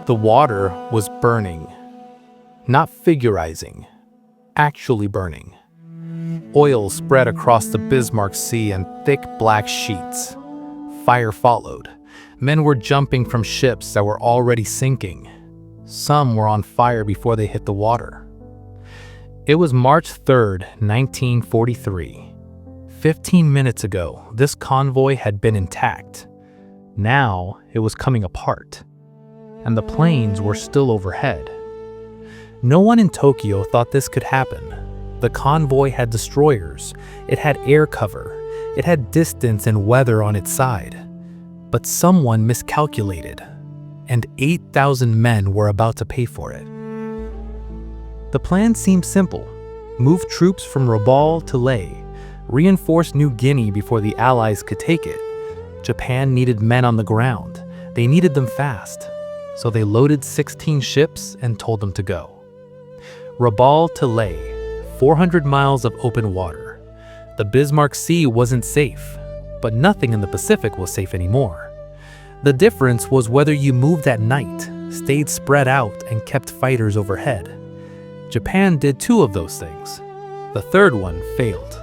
The water was burning. Not figurizing, actually burning. Oil spread across the Bismarck Sea in thick black sheets. Fire followed. Men were jumping from ships that were already sinking. Some were on fire before they hit the water. It was March 3rd, 1943. 15 minutes ago, this convoy had been intact. Now, it was coming apart. And the planes were still overhead. No one in Tokyo thought this could happen. The convoy had destroyers, it had air cover, it had distance and weather on its side. But someone miscalculated, and 8,000 men were about to pay for it. The plan seemed simple. Move troops from Rabaul to Leh, reinforce New Guinea before the Allies could take it. Japan needed men on the ground. They needed them fast. So they loaded 16 ships and told them to go. Rabaul to Leh, 400 miles of open water. The Bismarck Sea wasn't safe, but nothing in the Pacific was safe anymore. The difference was whether you moved at night, stayed spread out, and kept fighters overhead. Japan did 2 of those things. The third one failed.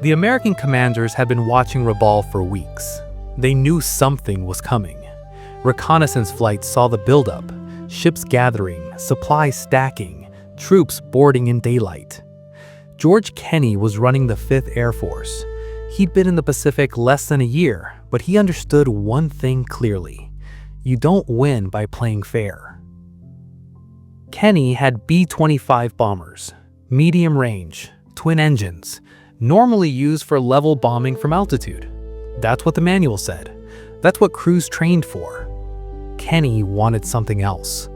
The American commanders had been watching Rabaul for weeks. They knew something was coming. Reconnaissance flights saw the buildup, ships gathering, supplies stacking, troops boarding in daylight. George Kenney was running the 5th Air Force. He'd been in the Pacific less than a year, but he understood one thing clearly. You don't win by playing fair. Kenney had B-25 bombers, medium range, twin engines, normally used for level bombing from altitude. That's what the manual said. That's what crews trained for. Kenney wanted something else.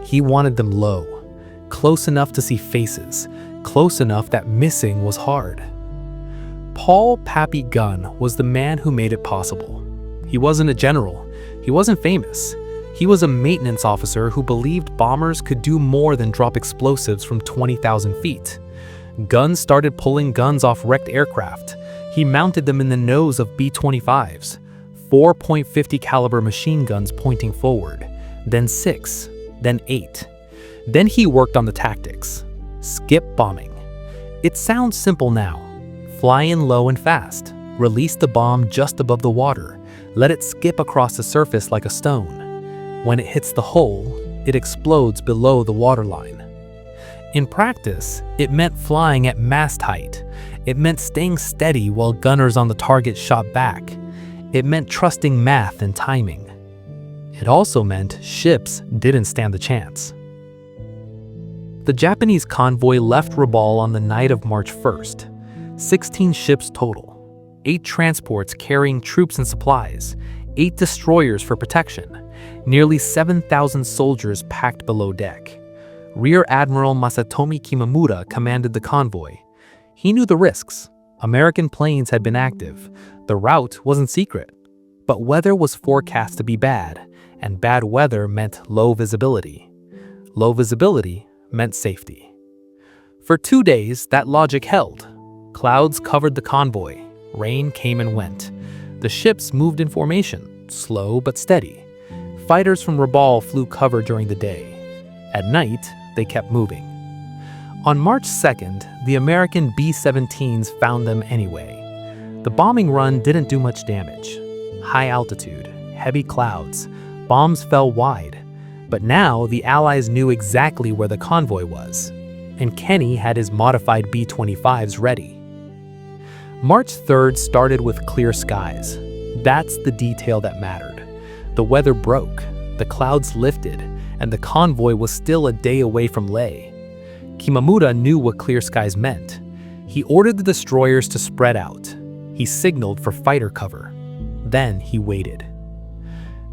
He wanted them low, close enough to see faces, close enough that missing was hard. Paul Pappy Gunn was the man who made it possible. He wasn't a general. He wasn't famous. He was a maintenance officer who believed bombers could do more than drop explosives from 20,000 feet. Gunn started pulling guns off wrecked aircraft. He mounted them in the nose of B-25s. 4.50 caliber machine guns pointing forward, then 6, then 8. Then he worked on the tactics. Skip bombing. It sounds simple now. Fly in low and fast. Release the bomb just above the water. Let it skip across the surface like a stone. When it hits the hull, it explodes below the waterline. In practice, it meant flying at mast height. It meant staying steady while gunners on the target shot back. It meant trusting math and timing. It also meant ships didn't stand the chance. The Japanese convoy left Rabaul on the night of March 1st. 16 ships total. 8 transports carrying troops and supplies. 8 destroyers for protection. Nearly 7,000 soldiers packed below deck. Rear Admiral Masatomi Kimamura commanded the convoy. He knew the risks. American planes had been active. The route wasn't secret. But weather was forecast to be bad, and bad weather meant low visibility. Low visibility meant safety. For 2 days, that logic held. Clouds covered the convoy. Rain came and went. The ships moved in formation, slow but steady. Fighters from Rabaul flew cover during the day. At night, they kept moving. On March 2nd, the American B-17s found them anyway. The bombing run didn't do much damage. High altitude, heavy clouds, bombs fell wide. But now the Allies knew exactly where the convoy was, and Kenney had his modified B-25s ready. March 3rd started with clear skies. That's the detail that mattered. The weather broke, the clouds lifted, and the convoy was still a day away from Leh. Kimamura knew what clear skies meant. He ordered the destroyers to spread out. He signaled for fighter cover. Then he waited.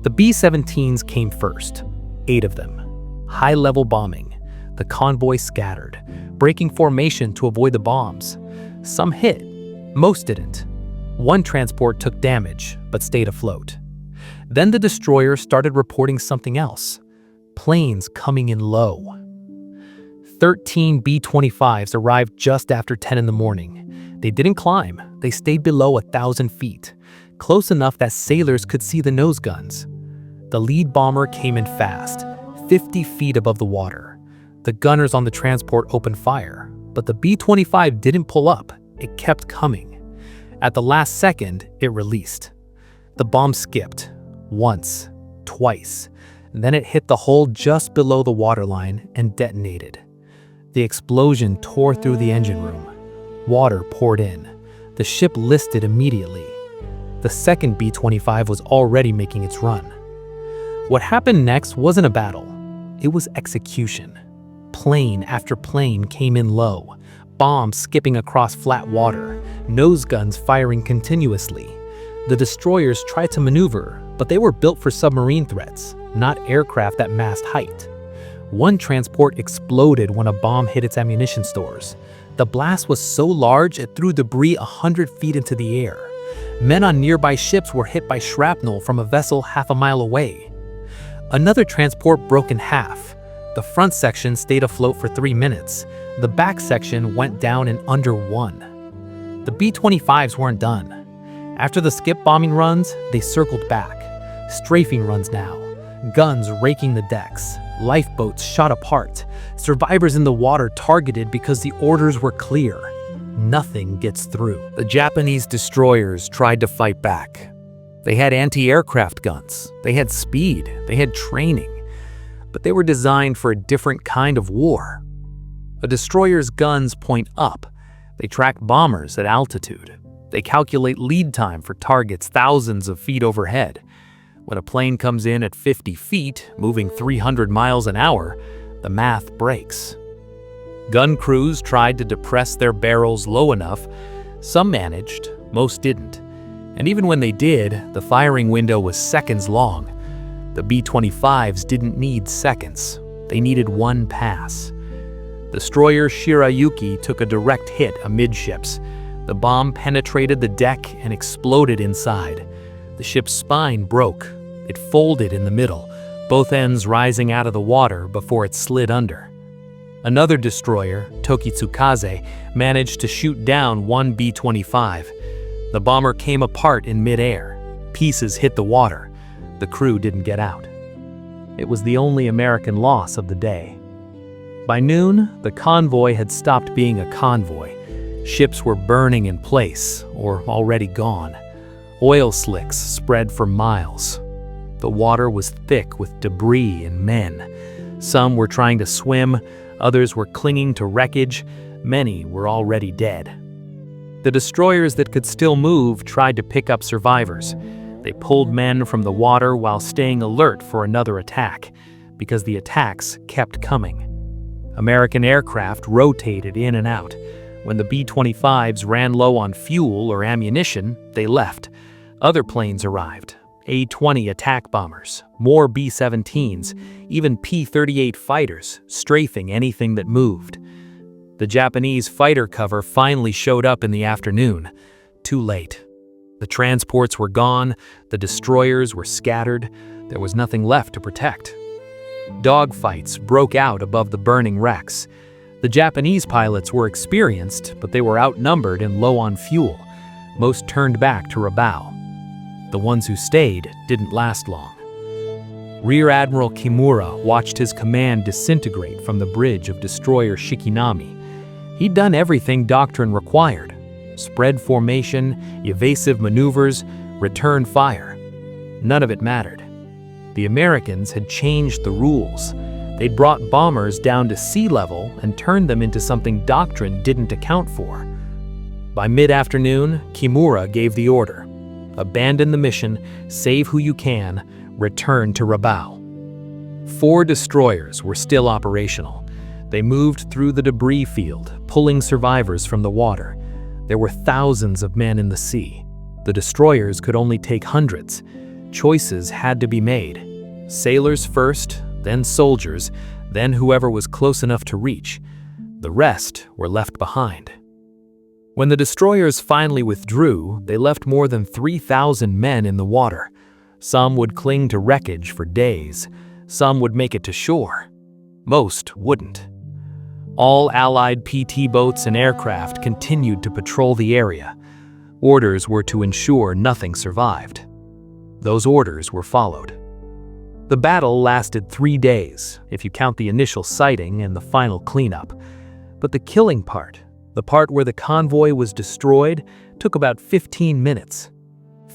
The B-17s came first, 8 of them. High-level bombing. The convoy scattered, breaking formation to avoid the bombs. Some hit, most didn't. One transport took damage, but stayed afloat. Then the destroyers started reporting something else. Planes coming in low. 13 B-25s arrived just after 10 in the morning. They didn't climb. They stayed below 1,000 feet, close enough that sailors could see the nose guns. The lead bomber came in fast, 50 feet above the water. The gunners on the transport opened fire, but the B-25 didn't pull up. It kept coming. At the last second, it released. The bomb skipped, once, twice. Then it hit the hole just below the waterline and detonated. The explosion tore through the engine room. Water poured in. The ship listed immediately. The second B-25 was already making its run. What happened next wasn't a battle. It was execution. Plane after plane came in low, bombs skipping across flat water, nose guns firing continuously. The destroyers tried to maneuver, but they were built for submarine threats, not aircraft at mast height. One transport exploded when a bomb hit its ammunition stores. The blast was so large it threw debris 100 feet into the air. Men on nearby ships were hit by shrapnel from a vessel half a mile away. Another transport broke in half. The front section stayed afloat for 3 minutes. The back section went down in under 1. The B-25s weren't done. After the skip bombing runs, they circled back. Strafing runs now. Guns raking the decks. Lifeboats shot apart. Survivors in the water targeted because the orders were clear. Nothing gets through. The Japanese destroyers tried to fight back. They had anti-aircraft guns. They had speed. They had training. But they were designed for a different kind of war. A destroyer's guns point up. They track bombers at altitude. They calculate lead time for targets thousands of feet overhead. When a plane comes in at 50 feet, moving 300 miles an hour, the math breaks. Gun crews tried to depress their barrels low enough. Some managed, most didn't. And even when they did, the firing window was seconds long. The B-25s didn't need seconds. They needed one pass. Destroyer Shirayuki took a direct hit amidships. The bomb penetrated the deck and exploded inside. The ship's spine broke. It folded in the middle, both ends rising out of the water before it slid under. Another destroyer, Tokitsukaze, managed to shoot down one B-25. The bomber came apart in midair. Pieces hit the water. The crew didn't get out. It was the only American loss of the day. By noon, the convoy had stopped being a convoy. Ships were burning in place, or already gone. Oil slicks spread for miles. The water was thick with debris and men. Some were trying to swim, others were clinging to wreckage, many were already dead. The destroyers that could still move tried to pick up survivors. They pulled men from the water while staying alert for another attack, because the attacks kept coming. American aircraft rotated in and out. When the B-25s ran low on fuel or ammunition, they left. Other planes arrived. A-20 attack bombers, more B-17s, even P-38 fighters, strafing anything that moved. The Japanese fighter cover finally showed up in the afternoon. Too late. The transports were gone, the destroyers were scattered, there was nothing left to protect. Dogfights broke out above the burning wrecks. The Japanese pilots were experienced, but they were outnumbered and low on fuel. Most turned back to Rabaul. The ones who stayed didn't last long. Rear Admiral Kimura watched his command disintegrate from the bridge of destroyer Shikinami. He'd done everything doctrine required. Spread formation, evasive maneuvers, return fire. None of it mattered. The Americans had changed the rules. They'd brought bombers down to sea level and turned them into something doctrine didn't account for. By mid-afternoon, Kimura gave the order. Abandon the mission, save who you can, return to Rabaul. 4 destroyers were still operational. They moved through the debris field, pulling survivors from the water. There were thousands of men in the sea. The destroyers could only take hundreds. Choices had to be made. Sailors first, then soldiers, then whoever was close enough to reach. The rest were left behind. When the destroyers finally withdrew, they left more than 3,000 men in the water. Some would cling to wreckage for days. Some would make it to shore. Most wouldn't. All Allied PT boats and aircraft continued to patrol the area. Orders were to ensure nothing survived. Those orders were followed. The battle lasted 3 days, if you count the initial sighting and the final cleanup. But the killing part, the part where the convoy was destroyed, took about 15 minutes.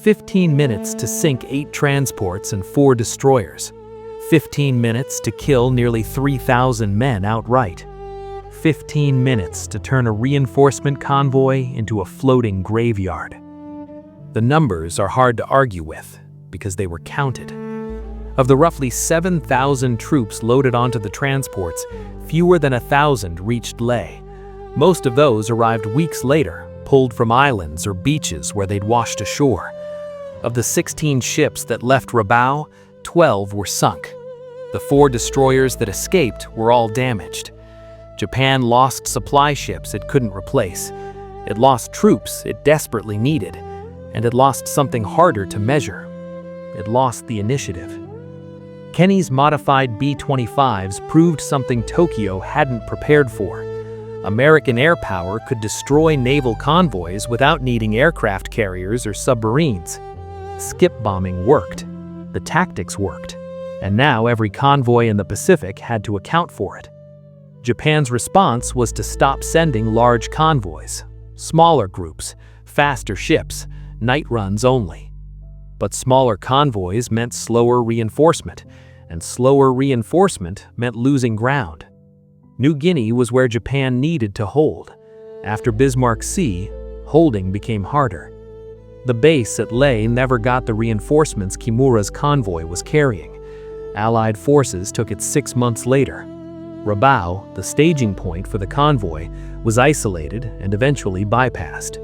15 minutes to sink 8 transports and 4 destroyers. 15 minutes to kill nearly 3,000 men outright. 15 minutes to turn a reinforcement convoy into a floating graveyard. The numbers are hard to argue with, because they were counted. Of the roughly 7,000 troops loaded onto the transports, fewer than 1,000 reached Leh. Most of those arrived weeks later, pulled from islands or beaches where they'd washed ashore. Of the 16 ships that left Rabaul, 12 were sunk. The 4 destroyers that escaped were all damaged. Japan lost supply ships it couldn't replace. It lost troops it desperately needed. And it lost something harder to measure. It lost the initiative. Kenney's modified B-25s proved something Tokyo hadn't prepared for. American air power could destroy naval convoys without needing aircraft carriers or submarines. Skip bombing worked. The tactics worked. And now every convoy in the Pacific had to account for it. Japan's response was to stop sending large convoys. Smaller groups, faster ships, night runs only. But smaller convoys meant slower reinforcement, and slower reinforcement meant losing ground. New Guinea was where Japan needed to hold. After Bismarck Sea, holding became harder. The base at Leh never got the reinforcements Kimura's convoy was carrying. Allied forces took it 6 months later. Rabaul, the staging point for the convoy, was isolated and eventually bypassed.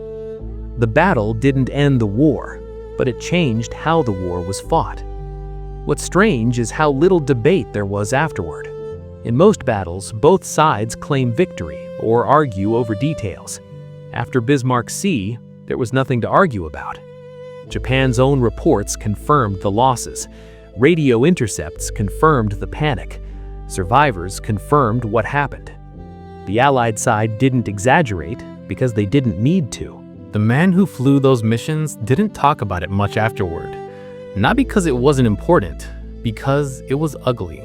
The battle didn't end the war, but it changed how the war was fought. What's strange is how little debate there was afterward. In most battles, both sides claim victory or argue over details. After Bismarck Sea, there was nothing to argue about. Japan's own reports confirmed the losses. Radio intercepts confirmed the panic. Survivors confirmed what happened. The Allied side didn't exaggerate because they didn't need to. The man who flew those missions didn't talk about it much afterward. Not because it wasn't important, because it was ugly.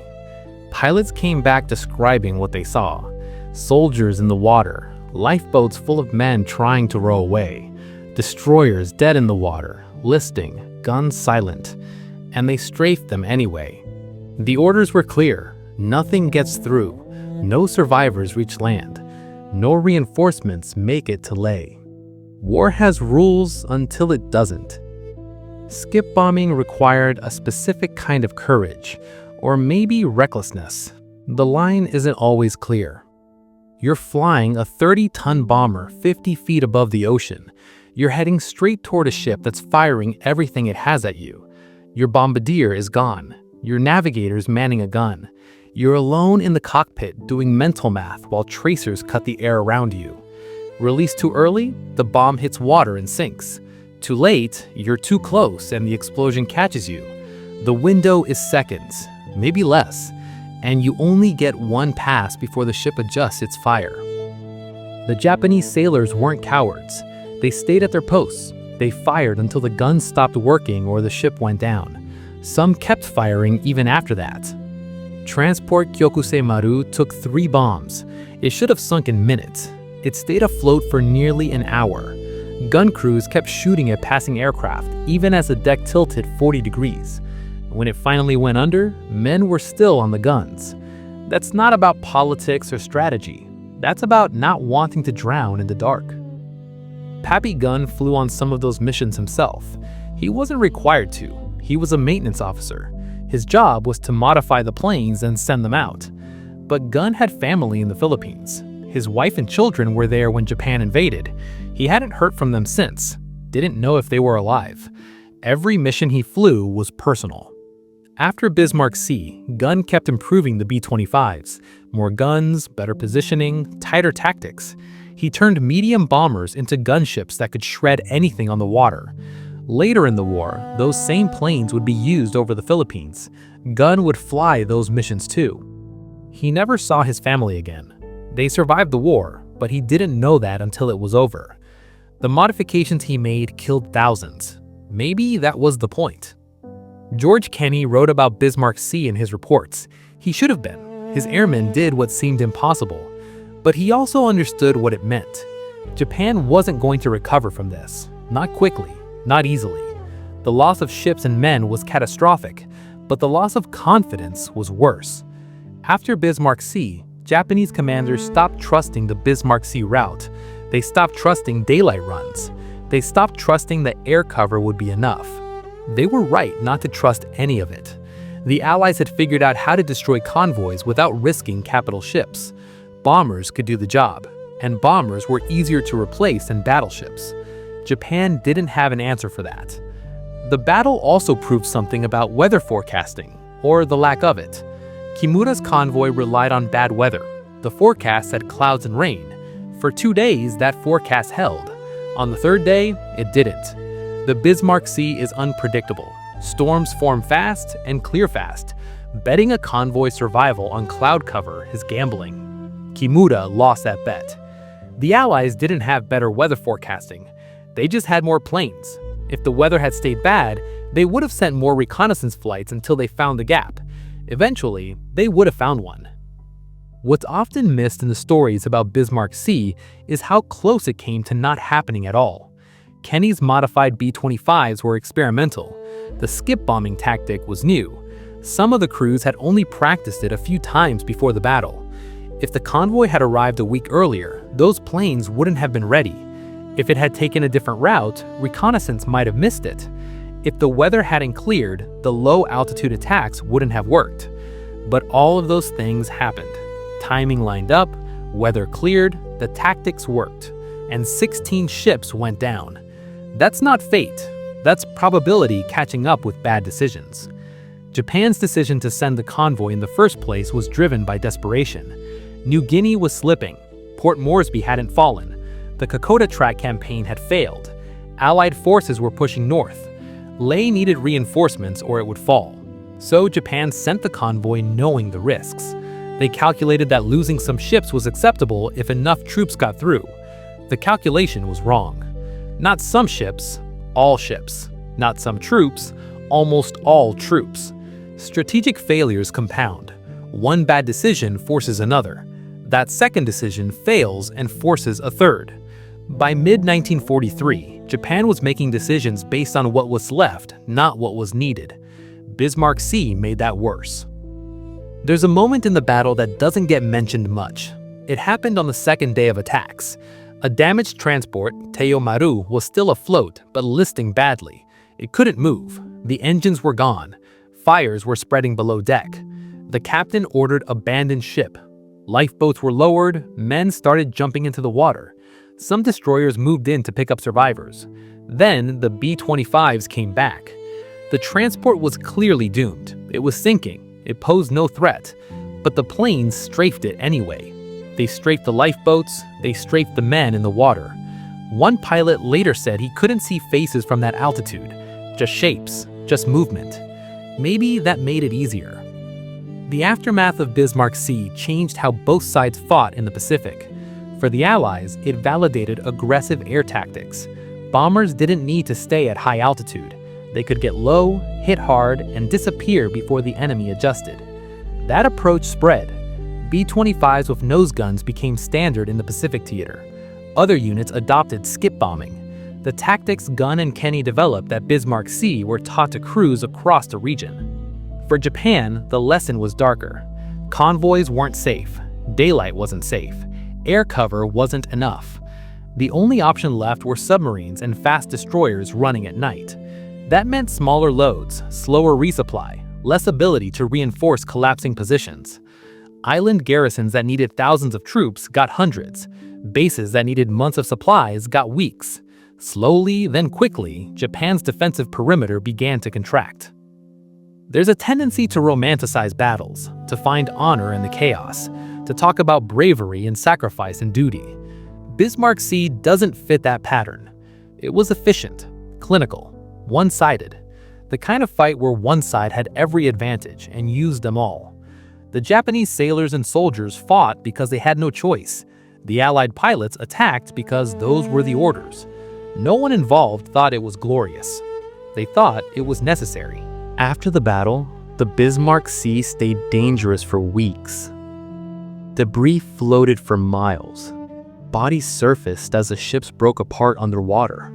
Pilots came back describing what they saw. Soldiers in the water, lifeboats full of men trying to row away, destroyers dead in the water, listing, guns silent, and they strafed them anyway. The orders were clear. Nothing gets through. No survivors reach land. No reinforcements make it to Leh. War has rules until it doesn't. Skip bombing required a specific kind of courage, or maybe recklessness. The line isn't always clear. You're flying a 30-ton bomber 50 feet above the ocean. You're heading straight toward a ship that's firing everything it has at you. Your bombardier is gone. Your navigator's manning a gun. You're alone in the cockpit doing mental math while tracers cut the air around you. Released too early, the bomb hits water and sinks. Too late, you're too close and the explosion catches you. The window is seconds, maybe less, and you only get one pass before the ship adjusts its fire. The Japanese sailors weren't cowards. They stayed at their posts. They fired until the guns stopped working or the ship went down. Some kept firing even after that. Transport Kyokusei Maru took 3 bombs. It should have sunk in minutes. It stayed afloat for nearly an hour. Gun crews kept shooting at passing aircraft, even as the deck tilted 40 degrees. When it finally went under, men were still on the guns. That's not about politics or strategy. That's about not wanting to drown in the dark. Pappy Gunn flew on some of those missions himself. He wasn't required to. He was a maintenance officer. His job was to modify the planes and send them out. But Gunn had family in the Philippines. His wife and children were there when Japan invaded. He hadn't heard from them since, didn't know if they were alive. Every mission he flew was personal. After Bismarck Sea, Gunn kept improving the B-25s. More guns, better positioning, tighter tactics. He turned medium bombers into gunships that could shred anything on the water. Later in the war, those same planes would be used over the Philippines. Gunn would fly those missions too. He never saw his family again. They survived the war, but he didn't know that until it was over. The modifications he made killed thousands. Maybe that was the point. George Kenney wrote about Bismarck Sea in his reports. He should have been. His airmen did what seemed impossible. But he also understood what it meant. Japan wasn't going to recover from this. Not quickly, not easily. The loss of ships and men was catastrophic, but the loss of confidence was worse. After Bismarck Sea, Japanese commanders stopped trusting the Bismarck Sea route. They stopped trusting daylight runs. They stopped trusting that air cover would be enough. They were right not to trust any of it. The Allies had figured out how to destroy convoys without risking capital ships. Bombers could do the job, and bombers were easier to replace than battleships. Japan didn't have an answer for that. The battle also proved something about weather forecasting, or the lack of it. Kimura's convoy relied on bad weather. The forecast had clouds and rain. For 2 days, that forecast held. On the third day, it didn't. The Bismarck Sea is unpredictable. Storms form fast and clear fast. Betting a convoy survival on cloud cover is gambling. Kimura lost that bet. The Allies didn't have better weather forecasting. They just had more planes. If the weather had stayed bad, they would have sent more reconnaissance flights until they found the gap. Eventually, they would have found one. What's often missed in the stories about Bismarck Sea is how close it came to not happening at all. Kenney's modified B-25s were experimental. The skip bombing tactic was new. Some of the crews had only practiced it a few times before the battle. If the convoy had arrived a week earlier, those planes wouldn't have been ready. If it had taken a different route, reconnaissance might have missed it. If the weather hadn't cleared, the low-altitude attacks wouldn't have worked. But all of those things happened. Timing lined up, weather cleared, the tactics worked, and 16 ships went down. That's not fate. That's probability catching up with bad decisions. Japan's decision to send the convoy in the first place was driven by desperation. New Guinea was slipping. Port Moresby hadn't fallen. The Kokoda Track campaign had failed. Allied forces were pushing north. Leh needed reinforcements or it would fall. So Japan sent the convoy knowing the risks. They calculated that losing some ships was acceptable if enough troops got through. The calculation was wrong. Not some ships, all ships. Not some troops, almost all troops. Strategic failures compound. One bad decision forces another. That second decision fails and forces a third. By mid-1943, Japan was making decisions based on what was left, not what was needed. Bismarck Sea made that worse. There's a moment in the battle that doesn't get mentioned much. It happened on the second day of attacks. A damaged transport, Teiyo Maru, was still afloat, but listing badly. It couldn't move. The engines were gone. Fires were spreading below deck. The captain ordered abandoned ship. Lifeboats were lowered, men started jumping into the water. Some destroyers moved in to pick up survivors. Then the B-25s came back. The transport was clearly doomed. It was sinking. It posed no threat. But the planes strafed it anyway. They strafed the lifeboats, they strafed the men in the water. One pilot later said he couldn't see faces from that altitude. Just shapes, just movement. Maybe that made it easier. The aftermath of Bismarck Sea changed how both sides fought in the Pacific. For the Allies, it validated aggressive air tactics. Bombers didn't need to stay at high altitude. They could get low, hit hard, and disappear before the enemy adjusted. That approach spread. B-25s with nose guns became standard in the Pacific theater. Other units adopted skip bombing. The tactics Gunn and Kenney developed at Bismarck Sea were taught to crews across the region. For Japan, the lesson was darker. Convoys weren't safe. Daylight wasn't safe. Air cover wasn't enough. The only option left were submarines and fast destroyers running at night. That meant smaller loads, slower resupply, less ability to reinforce collapsing positions. Island garrisons that needed thousands of troops got hundreds. Bases that needed months of supplies got weeks. Slowly, then quickly, Japan's defensive perimeter began to contract. There's a tendency to romanticize battles, to find honor in the chaos, to talk about bravery and sacrifice and duty. Bismarck Sea doesn't fit that pattern. It was efficient, clinical, one-sided. The kind of fight where one side had every advantage and used them all. The Japanese sailors and soldiers fought because they had no choice. The Allied pilots attacked because those were the orders. No one involved thought it was glorious. They thought it was necessary. After the battle, the Bismarck Sea stayed dangerous for weeks. Debris floated for miles. Bodies surfaced as the ships broke apart underwater.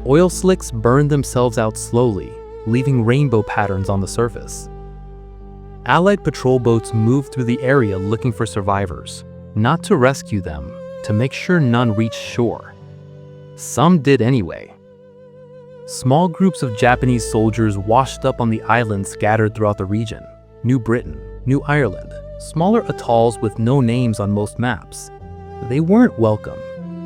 Oil slicks burned themselves out slowly, leaving rainbow patterns on the surface. Allied patrol boats moved through the area looking for survivors, not to rescue them, to make sure none reached shore. Some did anyway. Small groups of Japanese soldiers washed up on the islands scattered throughout the region: New Britain, New Ireland, smaller atolls with no names on most maps. They weren't welcome.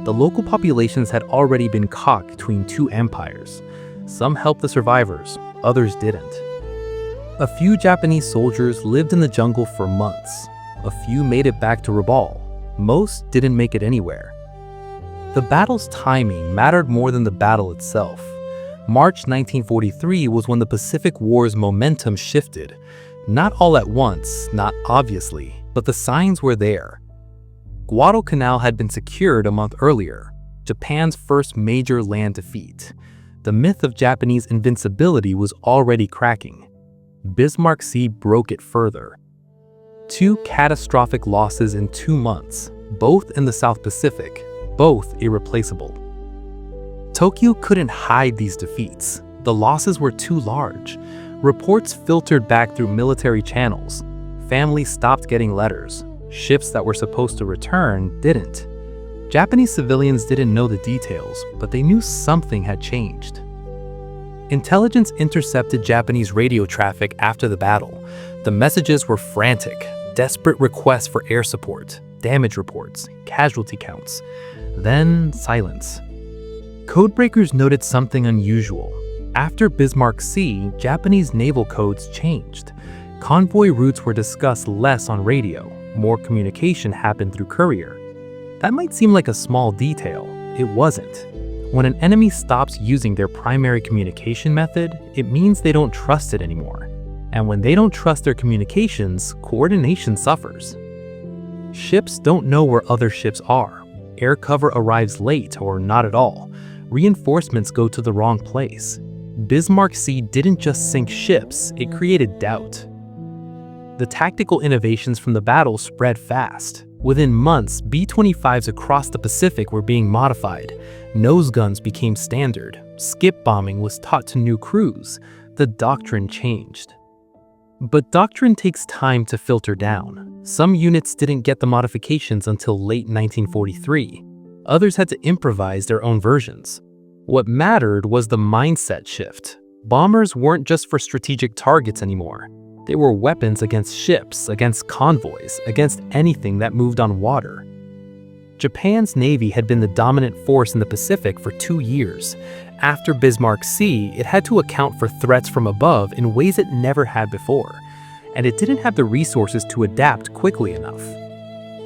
The local populations had already been caught between two empires. Some helped the survivors, others didn't. A few Japanese soldiers lived in the jungle for months. A few made it back to Rabaul. Most didn't make it anywhere. The battle's timing mattered more than the battle itself. March 1943 was when the Pacific War's momentum shifted. Not all at once, not obviously, but the signs were there. Guadalcanal had been secured a month earlier, Japan's first major land defeat. The myth of Japanese invincibility was already cracking. Bismarck Sea broke it further. 2 catastrophic losses in 2 months, both in the South Pacific, both irreplaceable. Tokyo couldn't hide these defeats. The losses were too large. Reports filtered back through military channels. Families stopped getting letters. Ships that were supposed to return didn't. Japanese civilians didn't know the details, but they knew something had changed. Intelligence intercepted Japanese radio traffic after the battle. The messages were frantic, desperate requests for air support, damage reports, casualty counts. Then silence. Codebreakers noted something unusual. After Bismarck Sea, Japanese naval codes changed. Convoy routes were discussed less on radio. More communication happened through courier. That might seem like a small detail. It wasn't. When an enemy stops using their primary communication method, it means they don't trust it anymore. And when they don't trust their communications, coordination suffers. Ships don't know where other ships are. Air cover arrives late or not at all. Reinforcements go to the wrong place. Bismarck Sea didn't just sink ships, it created doubt. The tactical innovations from the battle spread fast. Within months, B-25s across the Pacific were being modified. Nose guns became standard. Skip bombing was taught to new crews. The doctrine changed. But doctrine takes time to filter down. Some units didn't get the modifications until late 1943. Others had to improvise their own versions. What mattered was the mindset shift. Bombers weren't just for strategic targets anymore. They were weapons against ships, against convoys, against anything that moved on water. Japan's navy had been the dominant force in the Pacific for 2 years. After Bismarck Sea, it had to account for threats from above in ways it never had before, and it didn't have the resources to adapt quickly enough.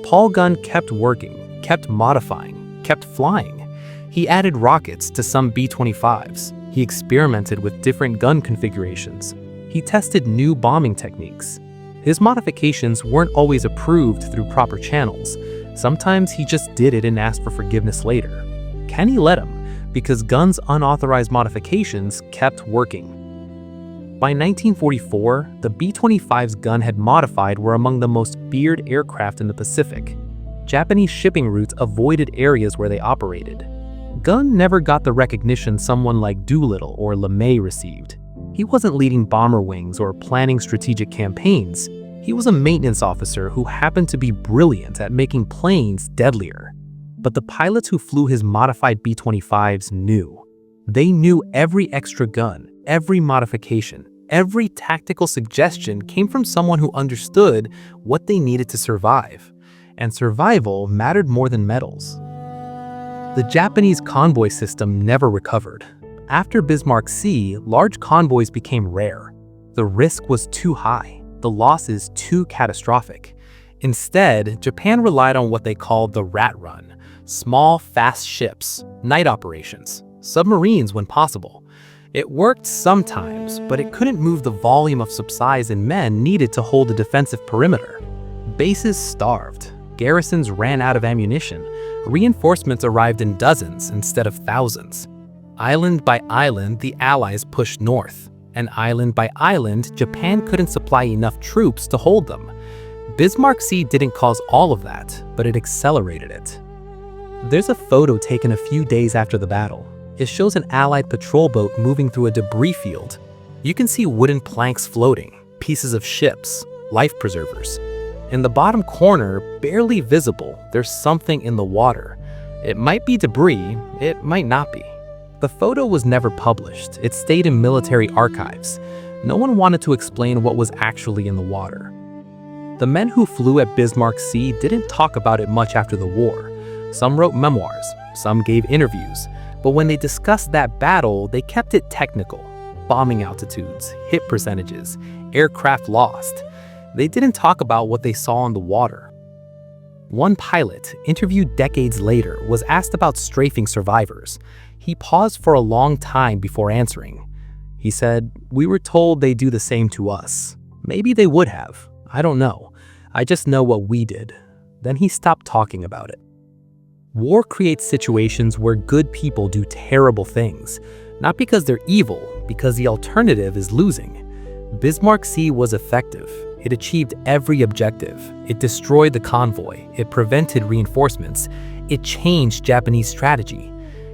Paul Gunn kept working, kept modifying, kept flying. He added rockets to some B-25s. He experimented with different gun configurations. He tested new bombing techniques. His modifications weren't always approved through proper channels. Sometimes he just did it and asked for forgiveness later. Kenney let him, because Gunn's unauthorized modifications kept working. By 1944, the B-25s Gunn had modified were among the most feared aircraft in the Pacific. Japanese shipping routes avoided areas where they operated. Gunn never got the recognition someone like Doolittle or LeMay received. He wasn't leading bomber wings or planning strategic campaigns. He was a maintenance officer who happened to be brilliant at making planes deadlier. But the pilots who flew his modified B-25s knew. They knew every extra gun, every modification, every tactical suggestion came from someone who understood what they needed to survive. And survival mattered more than medals. The Japanese convoy system never recovered. After Bismarck Sea, large convoys became rare. The risk was too high, the losses too catastrophic. Instead, Japan relied on what they called the rat run: small, fast ships, night operations, submarines when possible. It worked sometimes, but it couldn't move the volume of supplies and men needed to hold a defensive perimeter. Bases starved. Garrisons ran out of ammunition. Reinforcements arrived in dozens instead of thousands. Island by island, the Allies pushed north. And island by island, Japan couldn't supply enough troops to hold them. Bismarck Sea didn't cause all of that, but it accelerated it. There's a photo taken a few days after the battle. It shows an Allied patrol boat moving through a debris field. You can see wooden planks floating, pieces of ships, life preservers. In the bottom corner, barely visible, there's something in the water. It might be debris, it might not be. The photo was never published. It stayed in military archives. No one wanted to explain what was actually in the water. The men who flew at Bismarck Sea didn't talk about it much after the war. Some wrote memoirs, some gave interviews, but when they discussed that battle, they kept it technical. Bombing altitudes, hit percentages, aircraft lost. They didn't talk about what they saw on the water. One pilot, interviewed decades later, was asked about strafing survivors. He paused for a long time before answering. He said, "We were told they do the same to us. Maybe they would have. I don't know. I just know what we did." Then he stopped talking about it. War creates situations where good people do terrible things, not because they're evil, because the alternative is losing. Bismarck Sea was effective. It achieved every objective. It destroyed the convoy. It prevented reinforcements. It changed Japanese strategy.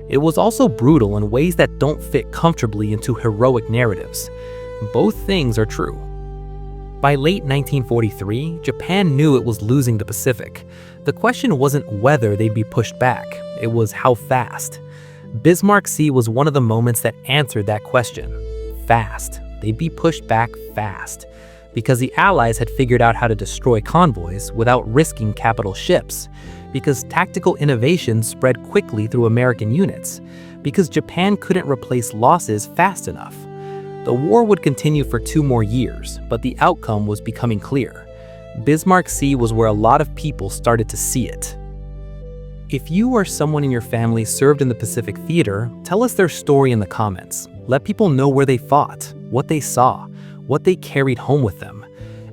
It was also brutal in ways that don't fit comfortably into heroic narratives. Both things are true. By late 1943, Japan knew it was losing the Pacific. The question wasn't whether they'd be pushed back, it was how fast. Bismarck Sea was one of the moments that answered that question. Fast. They'd be pushed back fast. Because the Allies had figured out how to destroy convoys without risking capital ships. Because tactical innovation spread quickly through American units. Because Japan couldn't replace losses fast enough. The war would continue for 2 more years, but the outcome was becoming clear. Bismarck Sea was where a lot of people started to see it. If you or someone in your family served in the Pacific Theater, tell us their story in the comments. Let people know where they fought, what they saw, what they carried home with them.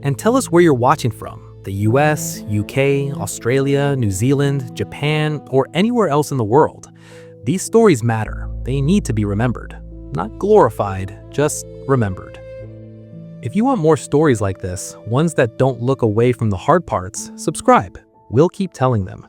And tell us where you're watching from, the US, UK, Australia, New Zealand, Japan, or anywhere else in the world. These stories matter. They need to be remembered. Not glorified, just remembered. If you want more stories like this, ones that don't look away from the hard parts, subscribe. We'll keep telling them.